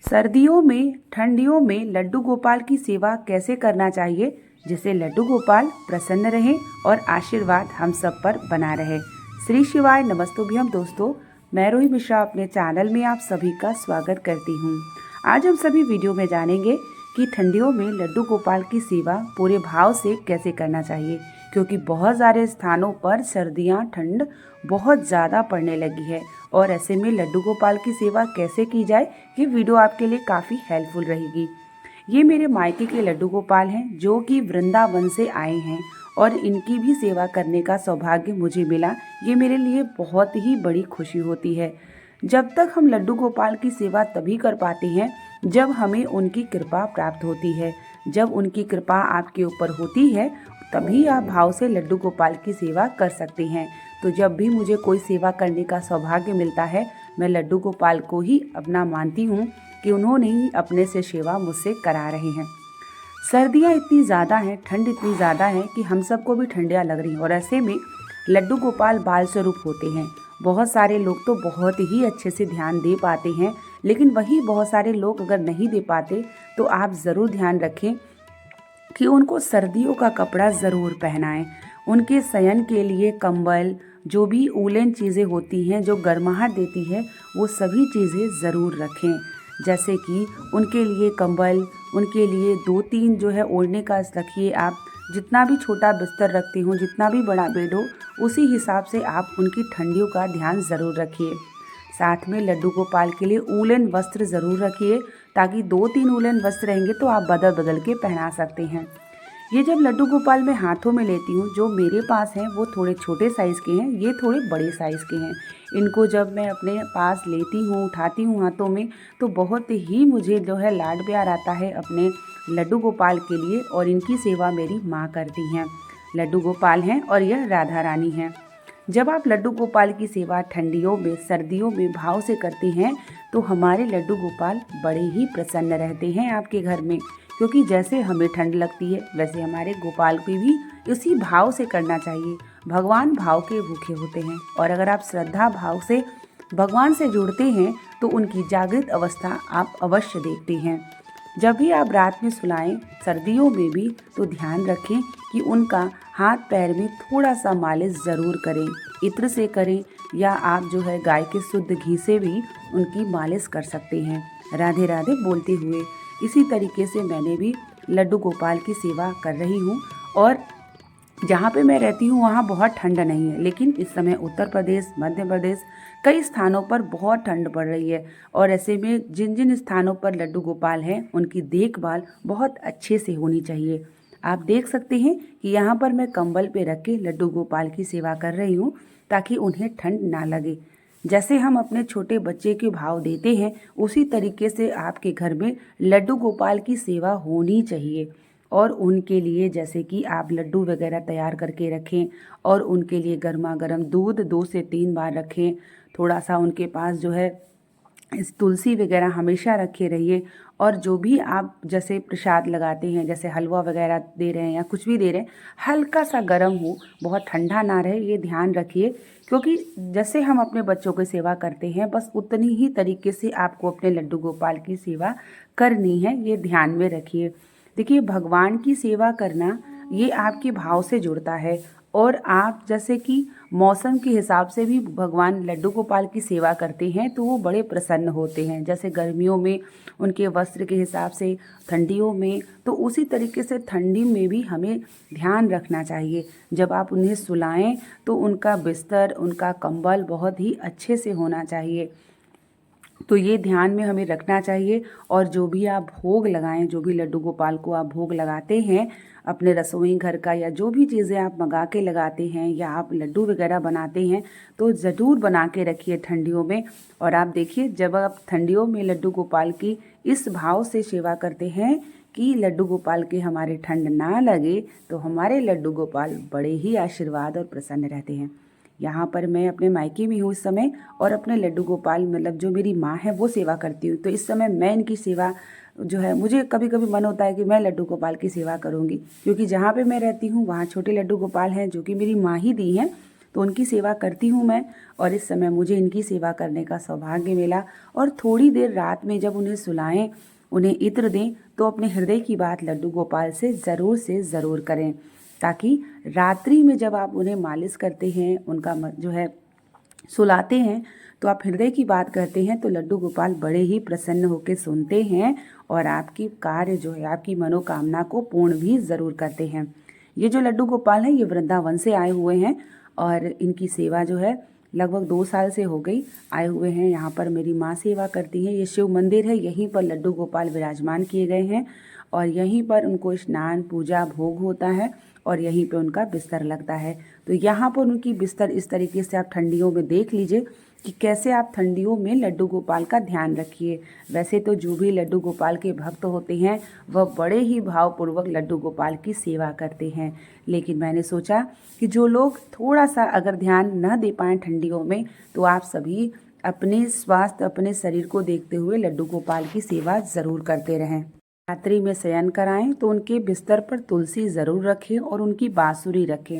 सर्दियों में ठंडियों में लड्डू गोपाल की सेवा कैसे करना चाहिए जिससे लड्डू गोपाल प्रसन्न रहे और आशीर्वाद हम सब पर बना रहे। श्री शिवाय नमस्तुभ्यम दोस्तों, मैं रोही मिश्रा अपने चैनल में आप सभी का स्वागत करती हूँ। आज हम सभी वीडियो में जानेंगे कि ठंडियों में लड्डू गोपाल की सेवा पूरे भाव से कैसे करना चाहिए, क्योंकि बहुत सारे स्थानों पर सर्दियाँ ठंड बहुत ज़्यादा पड़ने लगी है और ऐसे में लड्डू गोपाल की सेवा कैसे की जाए, ये वीडियो आपके लिए काफ़ी हेल्पफुल रहेगी। ये मेरे मायके के लड्डू गोपाल हैं जो कि वृंदावन से आए हैं और इनकी भी सेवा करने का सौभाग्य मुझे मिला। ये मेरे लिए बहुत ही बड़ी खुशी होती है। जब तक हम लड्डू गोपाल की सेवा तभी कर पाते हैं जब हमें उनकी कृपा प्राप्त होती है। जब उनकी कृपा आपके ऊपर होती है तभी आप भाव से लड्डू गोपाल की सेवा कर सकते हैं। तो जब भी मुझे कोई सेवा करने का सौभाग्य मिलता है, मैं लड्डू गोपाल को ही अपना मानती हूँ कि उन्होंने ही अपने से सेवा मुझसे करा रहे हैं। सर्दियाँ इतनी ज़्यादा हैं, ठंड इतनी ज़्यादा है कि हम सबको भी ठंडियाँ लग रही हैं और ऐसे में लड्डू गोपाल बाल स्वरूप होते हैं। बहुत सारे लोग तो बहुत ही अच्छे से ध्यान दे पाते हैं, लेकिन वही बहुत सारे लोग अगर नहीं दे पाते तो आप ज़रूर ध्यान रखें कि उनको सर्दियों का कपड़ा ज़रूर पहनाएं। उनके शयन के लिए कंबल, जो भी ऊलन चीज़ें होती हैं जो गर्माहट देती है, वो सभी चीज़ें ज़रूर रखें। जैसे कि उनके लिए कंबल, उनके लिए 2-3 जो है ओढ़ने का रखिए। आप जितना भी छोटा बिस्तर रखते हो, जितना भी बड़ा बेड हो, उसी हिसाब से आप उनकी ठंडियों का ध्यान ज़रूर रखिए। साथ में लड्डू गोपाल के लिए ऊलन वस्त्र ज़रूर रखिए, ताकि 2-3 ऊलन वस्त्र रहेंगे तो आप बदल बदल के पहना सकते हैं। ये जब लड्डू गोपाल मैं हाथों में लेती हूँ, जो मेरे पास हैं वो थोड़े छोटे साइज़ के हैं, ये थोड़े बड़े साइज़ के हैं। इनको जब मैं अपने पास लेती हूँ, उठाती हूँ हाथों में, तो बहुत ही मुझे जो है लाड प्यार आता है अपने लड्डू गोपाल के लिए। और इनकी सेवा मेरी माँ करती हैं। लड्डू गोपाल हैं और यह राधा रानी हैं। जब आप लड्डू गोपाल की सेवा ठंडियों में, सर्दियों में भाव से करते हैं तो हमारे लड्डू गोपाल बड़े ही प्रसन्न रहते हैं आपके घर में। क्योंकि जैसे हमें ठंड लगती है वैसे हमारे गोपाल को भी इसी भाव से करना चाहिए। भगवान भाव के भूखे होते हैं और अगर आप श्रद्धा भाव से भगवान से जुड़ते हैं तो उनकी जागृत अवस्था आप अवश्य देखते हैं। जब भी आप रात में सुलाएं सर्दियों में भी, तो ध्यान रखें कि उनका हाथ पैर में थोड़ा सा मालिश ज़रूर करें। इत्र से करें या आप जो है गाय के शुद्ध घी से भी उनकी मालिश कर सकते हैं, राधे राधे बोलते हुए। इसी तरीके से मैंने भी लड्डू गोपाल की सेवा कर रही हूँ। और जहाँ पे मैं रहती हूँ वहाँ बहुत ठंड नहीं है, लेकिन इस समय उत्तर प्रदेश, मध्य प्रदेश कई स्थानों पर बहुत ठंड पड़ रही है। और ऐसे में जिन जिन स्थानों पर लड्डू गोपाल हैं उनकी देखभाल बहुत अच्छे से होनी चाहिए। आप देख सकते हैं कि यहाँ पर मैं कंबल पे रख के लड्डू गोपाल की सेवा कर रही हूँ, ताकि उन्हें ठंड ना लगे। जैसे हम अपने छोटे बच्चे के भाव देते हैं, उसी तरीके से आपके घर में लड्डू गोपाल की सेवा होनी चाहिए। और उनके लिए जैसे कि आप लड्डू वगैरह तैयार करके रखें और उनके लिए गर्मा गर्म दूध 2 से 3 बार रखें। थोड़ा सा उनके पास जो है इस तुलसी वगैरह हमेशा रखे रहिए। और जो भी आप जैसे प्रसाद लगाते हैं, जैसे हलवा वगैरह दे रहे हैं या कुछ भी दे रहे हैं, हल्का सा गर्म हो, बहुत ठंडा ना रहे, ये ध्यान रखिए। क्योंकि जैसे हम अपने बच्चों की सेवा करते हैं, बस उतनी ही तरीके से आपको अपने लड्डू गोपाल की सेवा करनी है, ये ध्यान में रखिए। देखिए, भगवान की सेवा करना ये आपके भाव से जुड़ता है। और आप जैसे कि मौसम के हिसाब से भी भगवान लड्डू गोपाल की सेवा करते हैं तो वो बड़े प्रसन्न होते हैं। जैसे गर्मियों में उनके वस्त्र के हिसाब से, ठंडियों में, तो उसी तरीके से ठंडी में भी हमें ध्यान रखना चाहिए। जब आप उन्हें सुलाएं तो उनका बिस्तर, उनका कंबल बहुत ही अच्छे से होना चाहिए। तो ये ध्यान में हमें रखना चाहिए। और जो भी आप भोग लगाएं, जो भी लड्डू गोपाल को आप भोग लगाते हैं अपने रसोई घर का, या जो भी चीज़ें आप मंगा के लगाते हैं या आप लड्डू वगैरह बनाते हैं, तो ज़रूर बना के रखिए ठंडियों में। और आप देखिए, जब आप ठंडियों में लड्डू गोपाल की इस भाव से सेवा करते हैं कि लड्डू गोपाल के हमारे ठंड ना लगे, तो हमारे लड्डू गोपाल बड़े ही आशीर्वाद और प्रसन्न रहते हैं। यहाँ पर मैं अपने मायके में हूँ इस समय और अपने लड्डू गोपाल मतलब जो मेरी माँ है वो सेवा करती हूँ। तो इस समय मैं इनकी सेवा जो है, मुझे कभी कभी मन होता है कि मैं लड्डू गोपाल की सेवा करूँगी, क्योंकि जहाँ पे मैं रहती हूँ वहाँ छोटे लड्डू गोपाल हैं जो कि मेरी माँ ही दी हैं। तो उनकी सेवा करती हूँ मैं। और इस समय मुझे इनकी सेवा करने का सौभाग्य मिला। और थोड़ी देर रात में जब उन्हें सुलाएं, उन्हें इत्र दें, तो अपने हृदय की बात लड्डू गोपाल से ज़रूर करें, ताकि रात्रि में जब आप उन्हें मालिश करते हैं, उनका जो है सुलाते हैं, तो आप हृदय की बात करते हैं, तो लड्डू गोपाल बड़े ही प्रसन्न होकर सुनते हैं और आपकी कार्य जो है, आपकी मनोकामना को पूर्ण भी ज़रूर करते हैं। ये जो लड्डू गोपाल हैं, ये वृंदावन से आए हुए हैं और इनकी सेवा जो है लगभग 2 साल से हो गई आए हुए हैं। यहाँ पर मेरी माँ सेवा करती हैं। ये शिव मंदिर है, यहीं पर लड्डू गोपाल विराजमान किए गए हैं और यहीं पर उनको स्नान, पूजा, भोग होता है और यहीं पे उनका बिस्तर लगता है। तो यहाँ पर उनकी बिस्तर इस तरीके से आप ठंडियों में देख लीजिए कि कैसे आप ठंडियों में लड्डू गोपाल का ध्यान रखिए। वैसे तो जो भी लड्डू गोपाल के भक्त होते हैं वह बड़े ही भावपूर्वक लड्डू गोपाल की सेवा करते हैं, लेकिन मैंने सोचा कि जो लोग थोड़ा सा अगर ध्यान न दे पाएँ ठंडियों में, तो आप सभी अपने स्वास्थ्य, अपने शरीर को देखते हुए लड्डू गोपाल की सेवा ज़रूर करते रहें। रात्रि में शयन कराएं तो उनके बिस्तर पर तुलसी ज़रूर रखें और उनकी बांसुरी रखें।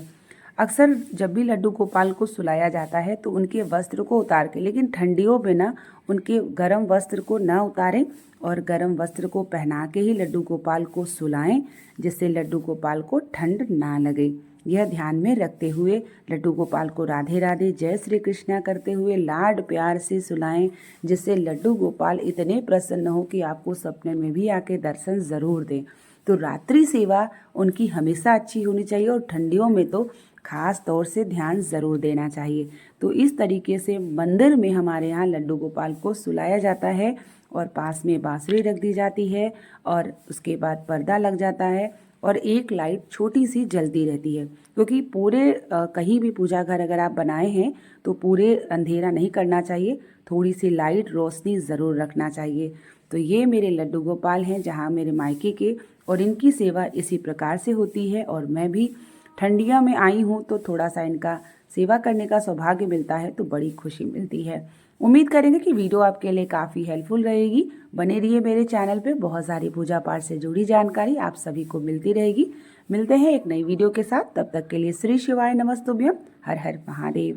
अक्सर जब भी लड्डू गोपाल को सुलाया जाता है तो उनके वस्त्र को उतार के, लेकिन ठंडियों में ना उनके गर्म वस्त्र को ना उतारें और गर्म वस्त्र को पहना के ही लड्डू गोपाल को सुलाएं, जिससे लड्डू गोपाल को ठंड ना लगे। यह ध्यान में रखते हुए लड्डू गोपाल को राधे राधे, जय श्री कृष्णा करते हुए लाड प्यार से सुलाएं, जिससे लड्डू गोपाल इतने प्रसन्न हो कि आपको सपने में भी आके दर्शन ज़रूर दें। तो रात्रि सेवा उनकी हमेशा अच्छी होनी चाहिए और ठंडियों में तो खास तौर से ध्यान ज़रूर देना चाहिए। तो इस तरीके से मंदिर में हमारे यहाँ लड्डू गोपाल को सुलाया जाता है और पास में बांसुरी रख दी जाती है और उसके बाद पर्दा लग जाता है और एक लाइट छोटी सी जलती रहती है, क्योंकि पूरे कहीं भी पूजा घर अगर आप बनाए हैं तो पूरे अंधेरा नहीं करना चाहिए, थोड़ी सी लाइट रोशनी ज़रूर रखना चाहिए। तो ये मेरे लड्डू गोपाल हैं जहाँ मेरे मायके के, और इनकी सेवा इसी प्रकार से होती है। और मैं भी ठंडियाँ में आई हूँ तो थोड़ा सा इनका सेवा करने का सौभाग्य मिलता है, तो बड़ी खुशी मिलती है। उम्मीद करेंगे कि वीडियो आपके लिए काफ़ी हेल्पफुल रहेगी। बने रहिए मेरे चैनल पे, बहुत सारी पूजा पाठ से जुड़ी जानकारी आप सभी को मिलती रहेगी। मिलते हैं एक नई वीडियो के साथ, तब तक के लिए श्री शिवाय नमस्तुभ्यम। हर हर महादेव।